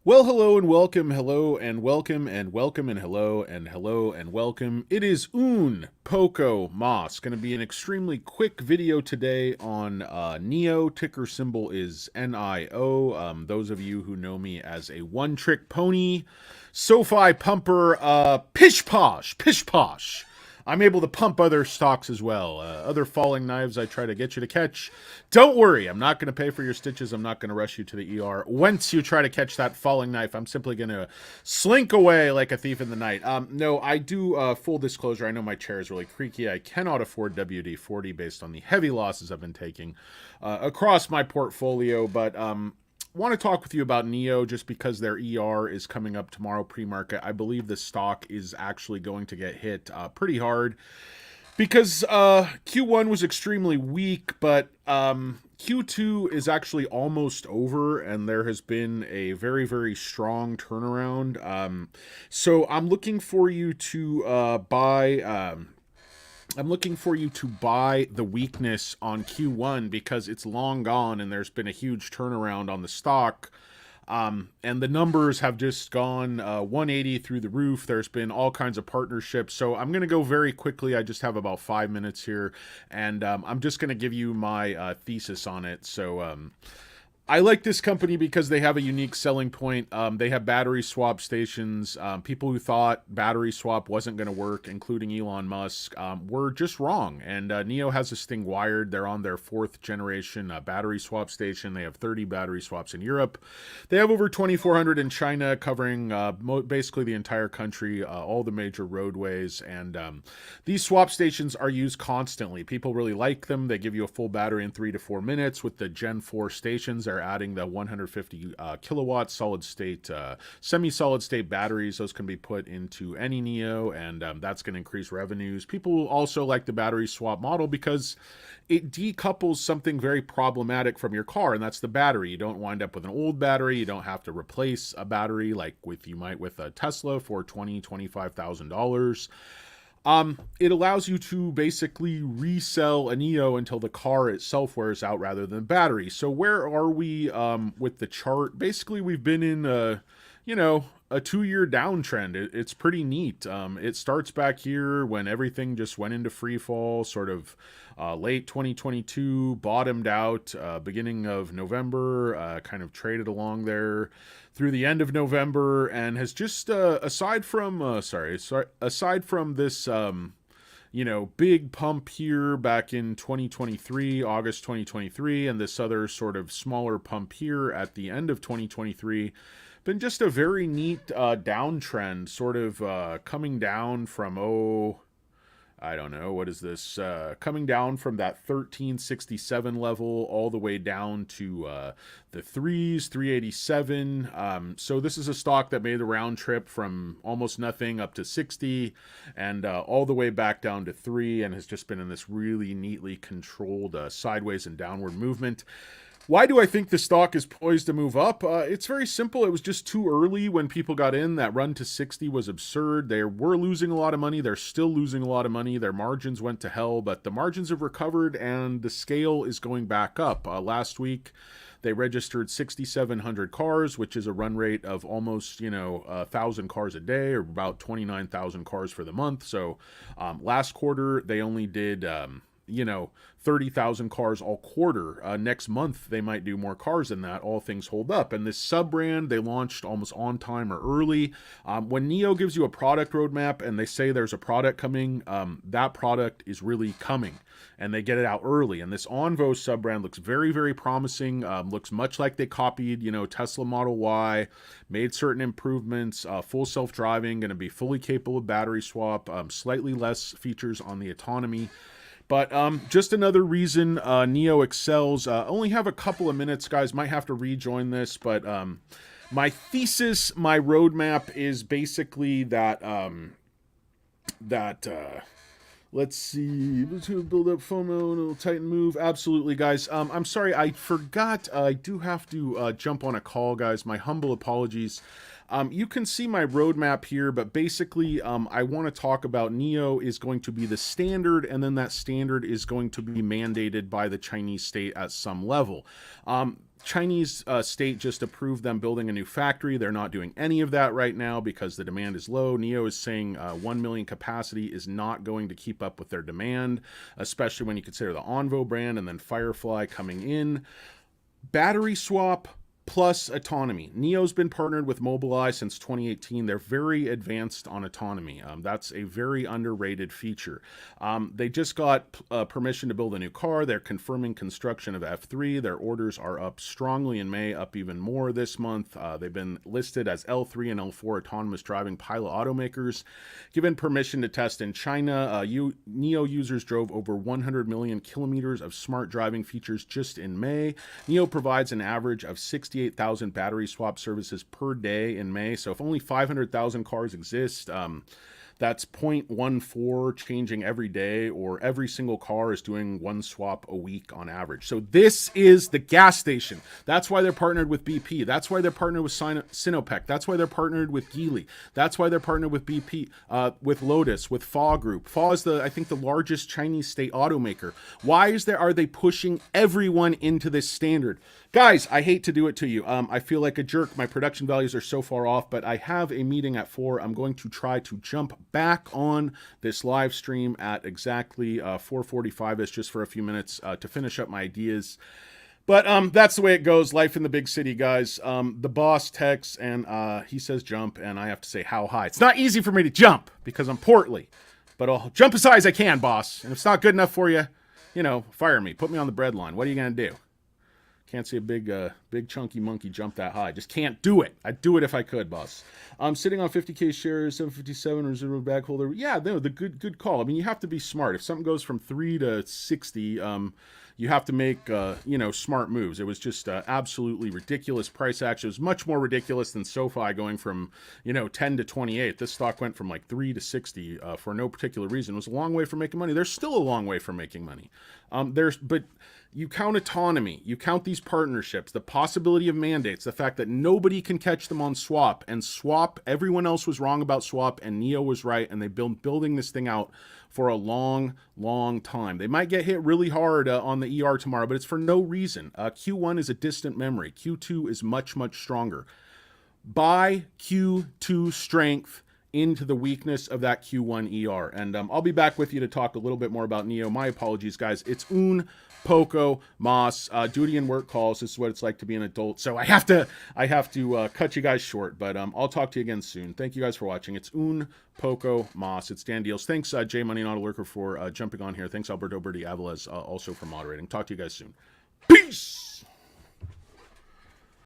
Well, hello and welcome, hello and welcome and welcome and hello and welcome. It is un poco mas. Going to be an extremely quick video today on NIO. Ticker symbol is NIO. Those of you who know me as a one-trick pony, SoFi pumper, pish posh. I'm able to pump other stocks as well. Other falling knives I try to get you to catch. Don't worry, I'm not going to pay for your stitches. I'm not going to rush you to the ER. Once you try to catch that falling knife, I'm simply going to slink away like a thief in the night. No, I do, full disclosure, I know my chair is really creaky. I cannot afford WD-40 based on the heavy losses I've been taking across my portfolio, but want to talk with you about NIO just because their ER is coming up tomorrow pre-market. I believe the stock is actually going to get hit pretty hard because Q1 was extremely weak, but Q2 is actually almost over, and there has been a very, very strong turnaround. So I'm looking for you to buy. I'm looking for you to buy the weakness on Q1 because it's long gone and there's been a huge turnaround on the stock. And the numbers have just gone 180 through the roof. There's been all kinds of partnerships. So I'm going to go very quickly. I just have about 5 minutes here. And I'm just going to give you my thesis on it. So I like this company because they have a unique selling point. They have battery swap stations. People who thought battery swap wasn't going to work, including Elon Musk, were just wrong. And NIO has this thing wired. They're on their fourth generation battery swap station. They have 30 battery swaps in Europe. They have over 2,400 in China, covering basically the entire country, all the major roadways. And these swap stations are used constantly. People really like them. They give you a full battery in 3 to 4 minutes. With the Gen 4 stations, they're adding the 150 kilowatt solid state, semi-solid state batteries. Those can be put into any NIO, and that's going to increase revenues. People also like the battery swap model because it decouples something very problematic from your car, and that's the battery. You don't wind up with an old battery. You don't have to replace a battery like you might with a Tesla for $25,000. It allows you to basically resell a NIO until the car itself wears out rather than battery. So where are we with the chart? Basically, we've been in a 2-year downtrend. It's pretty neat. It starts back here when everything just went into free fall, sort of late 2022, bottomed out beginning of November, kind of traded along there through the end of November, and has just aside from this big pump here back in 2023, August 2023, and this other sort of smaller pump here at the end of 2023, been just a very neat downtrend, sort of coming down from, I don't know, what is this? Coming down from that 1367 level all the way down to the 387. So this is a stock that made the round trip from almost nothing up to 60 and all the way back down to 3, and has just been in this really neatly controlled sideways and downward movement. Why do I think the stock is poised to move up? It's very simple. It was just too early when people got in. That run to 60 was absurd. They were losing a lot of money. They're still losing a lot of money. Their margins went to hell, but the margins have recovered and the scale is going back up. Last week, they registered 6,700 cars, which is a run rate of almost, 1,000 cars a day, or about 29,000 cars for the month. So last quarter, they only did 30,000 cars all quarter. Next month, they might do more cars than that. All things hold up. And this sub-brand, they launched almost on time or early. When NIO gives you a product roadmap and they say there's a product coming, that product is really coming. And they get it out early. And this Onvo sub-brand looks very, very promising. Looks much like they copied, Tesla Model Y, made certain improvements, full self-driving, going to be fully capable of battery swap, slightly less features on the autonomy. But just another reason NIO excels. Only have a couple of minutes, guys. Might have to rejoin this, but my thesis, my roadmap is basically that let's see, build up FOMO and it'll tighten move. Absolutely, guys. I'm sorry, I forgot. I do have to jump on a call, guys. My humble apologies. You can see my roadmap here, but basically I want to talk about NIO is going to be the standard, and then that standard is going to be mandated by the Chinese state at some level. Chinese state just approved them building a new factory. They're not doing any of that right now because the demand is low. NIO is saying 1 million capacity is not going to keep up with their demand, especially when you consider the Envo brand and then Firefly coming in. Battery swap plus autonomy. NIO's been partnered with Mobileye since 2018. They're very advanced on autonomy. That's a very underrated feature. They just got permission to build a new car. They're confirming construction of F3. Their orders are up strongly in May, up even more this month. They've been listed as L3 and L4 autonomous driving pilot automakers, given permission to test in China. NIO users drove over 100 million kilometers of smart driving features just in May. NIO provides an average of 68,000 battery swap services per day in May. So if only 500,000 cars exist, that's 0.14 changing every day, or every single car is doing one swap a week on average. So this is the gas station. That's why they're partnered with BP. That's why they're partnered with Sinopec. That's why they're partnered with Geely. That's why they're partnered with BP, with Lotus, with FAW Group. FAW is I think the largest Chinese state automaker. Why are they pushing everyone into this standard? Guys, I hate to do it to you. I feel like a jerk. My production values are so far off, but I have a meeting at 4. I'm going to try to jump back on this live stream at exactly 4:45ish, just for a few minutes to finish up my ideas. But that's the way it goes. Life in the big city, guys. The boss texts and he says jump, and I have to say how high. It's not easy for me to jump because I'm portly, but I'll jump as high as I can, boss. And if it's not good enough for you, fire me. Put me on the bread line. What are you going to do? Can't see a big chunky monkey jump that high. Just can't do it. I'd do it if I could, boss. I'm sitting on 50K shares, 757 reserve bag holder. Yeah, no, the good call. I mean, you have to be smart. If something goes from 3 to 60, you have to make smart moves. It was just absolutely ridiculous price action. It was much more ridiculous than SoFi going from 10 to 28. This stock went from like 3 to 60 for no particular reason. It was a long way from making money. There's still a long way from making money. But you count autonomy, you count these partnerships, the possibility of mandates, the fact that nobody can catch them on swap, and swap, everyone else was wrong about swap, and NIO was right, and they've been building this thing out for a long, long time. They might get hit really hard on the ER tomorrow, but it's for no reason. Q1 is a distant memory. Q2 is much, much stronger. Buy Q2 strength into the weakness of that Q1 ER. And I'll be back with you to talk a little bit more about NIO. My apologies, guys. It's Poco, Moss, duty and work calls. This is what it's like to be an adult. So I have to cut you guys short, but I'll talk to you again soon. Thank you guys for watching. It's Poco, Moss. It's Dan Deals. Thanks, J Money Not a Lurker, for jumping on here. Thanks, Alberto Berti Aviles, also for moderating. Talk to you guys soon. Peace!